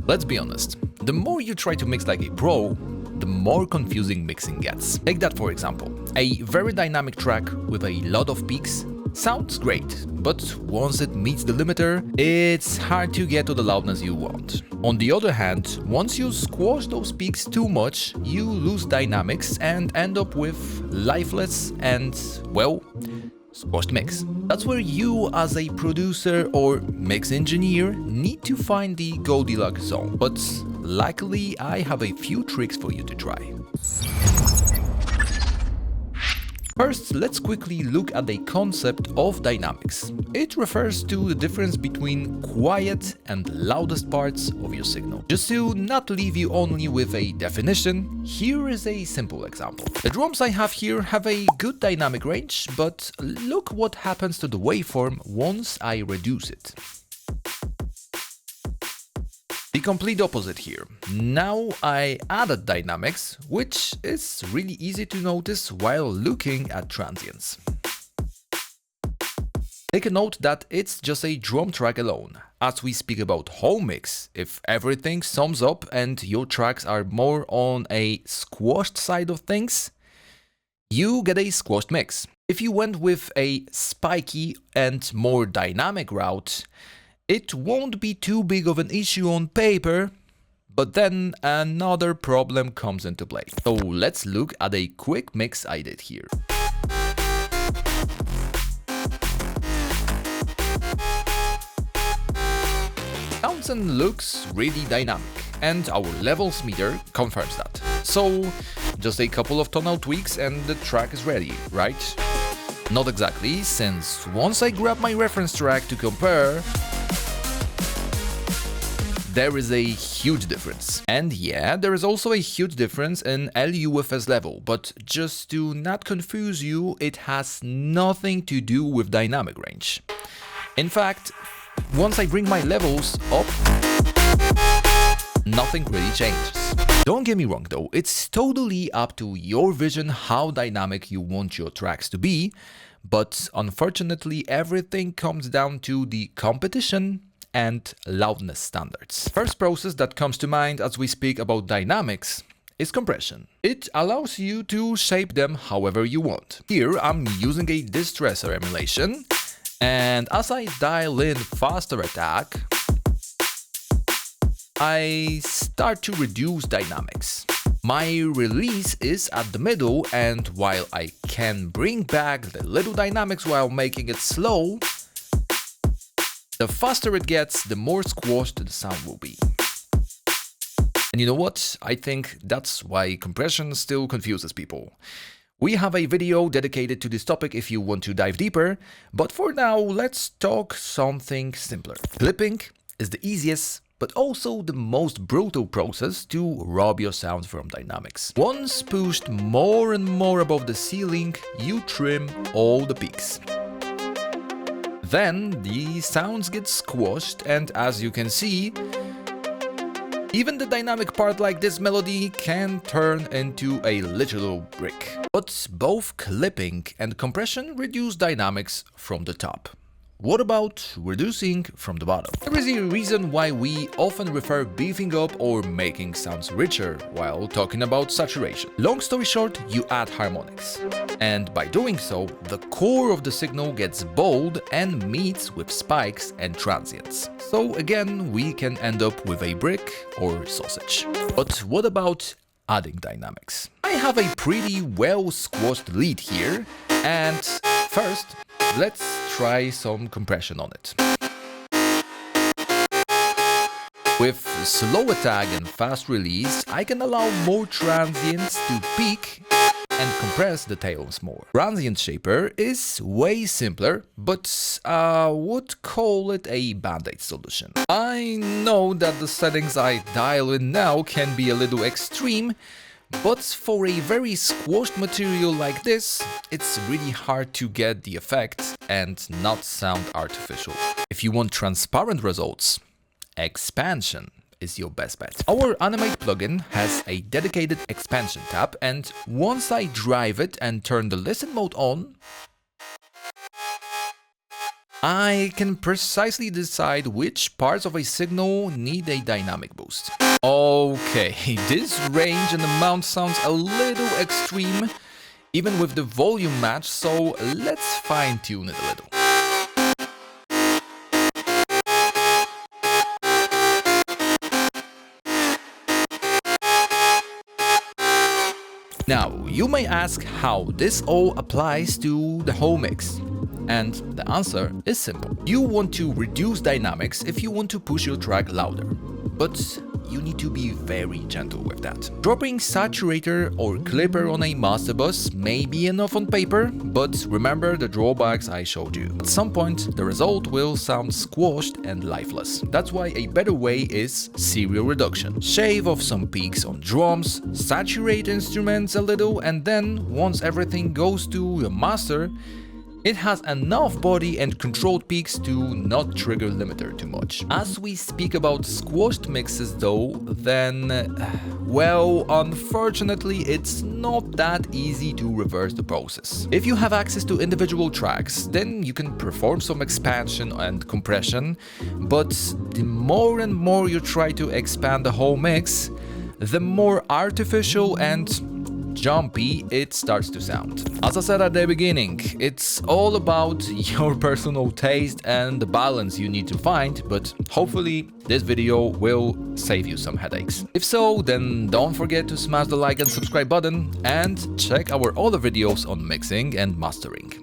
Let's be honest, the more you try to mix like a pro, the more confusing mixing gets. Take that for example. A very dynamic track with a lot of peaks sounds great, but once it meets the limiter, it's hard to get to the loudness you want. On the other hand, once you squash those peaks too much, you lose dynamics and end up with lifeless and, well, squashed mix. That's where you as a producer or mix engineer need to find the Goldilocks zone. But luckily I have a few tricks for you to try. First, let's quickly look at the concept of dynamics. It refers to the difference between quiet and loudest parts of your signal. Just to not leave you only with a definition, here is a simple example. The drums I have here have a good dynamic range, but look what happens to the waveform once I reduce it. The complete opposite here. Now I added dynamics, which is really easy to notice while looking at transients. Take a note that it's just a drum track alone. As we speak about home mix, if everything sums up and your tracks are more on a squashed side of things, you get a squashed mix. If you went with a spiky and more dynamic route, it won't be too big of an issue on paper, but then another problem comes into play. So let's look at a quick mix I did here. Sounds and looks really dynamic, and our levels meter confirms that. So just a couple of tonal tweaks and the track is ready, right? Not exactly, since once I grab my reference track to compare, there is a huge difference. And yeah, there is also a huge difference in LUFS level, but just to not confuse you, it has nothing to do with dynamic range. In fact, once I bring my levels up, nothing really changes. Don't get me wrong though, it's totally up to your vision how dynamic you want your tracks to be, but unfortunately everything comes down to the competition and loudness standards. First process that comes to mind as we speak about dynamics is compression. It allows you to shape them however you want. Here I'm using a distressor emulation, and as I dial in faster attack, I start to reduce dynamics. My release is at the middle, and while I can bring back the little dynamics while making it slow, the faster it gets, the more squashed the sound will be. And you know what? I think that's why compression still confuses people. We have a video dedicated to this topic if you want to dive deeper, but for now let's talk something simpler. Clipping is the easiest, but also the most brutal process to rob your sound from dynamics. Once pushed more and more above the ceiling, you trim all the peaks. Then the sounds get squashed, and as you can see, even the dynamic part like this melody can turn into a literal brick. But both clipping and compression reduce dynamics from the top. What about reducing from the bottom? There is a reason why we often refer beefing up or making sounds richer while talking about saturation. Long story short, you add harmonics. And by doing so, the core of the signal gets bold and meets with spikes and transients. So again, we can end up with a brick or sausage. But what about adding dynamics? I have a pretty well squashed lead here, and first, let's try some compression on it. With slow attack and fast release, I can allow more transients to peak and compress the tails more. Transient Shaper is way simpler, but I would call it a band-aid solution. I know that the settings I dial in now can be a little extreme, but for a very squashed material like this, it's really hard to get the effect and not sound artificial. If you want transparent results, expansion is your best bet. Our Animate plugin has a dedicated expansion tab, and once I drive it and turn the listen mode on, I can precisely decide which parts of a signal need a dynamic boost. Okay, this range and amount sounds a little extreme, even with the volume match, so let's fine-tune it a little. Now, you may ask how this all applies to the whole mix. And the answer is simple. You want to reduce dynamics if you want to push your track louder. But you need to be very gentle with that. Dropping saturator or clipper on a master bus may be enough on paper, but remember the drawbacks I showed you. At some point, the result will sound squashed and lifeless. That's why a better way is serial reduction. Shave off some peaks on drums, saturate instruments a little, and then, once everything goes to your master, it has enough body and controlled peaks to not trigger limiter too much. As we speak about squashed mixes though, then, well, unfortunately it's not that easy to reverse the process. If you have access to individual tracks, then you can perform some expansion and compression, but the more and more you try to expand the whole mix, the more artificial and jumpy it starts to sound. As I said at the beginning, it's all about your personal taste and the balance you need to find, but hopefully this video will save you some headaches. If so, then don't forget to smash the like and subscribe button and check our other videos on mixing and mastering.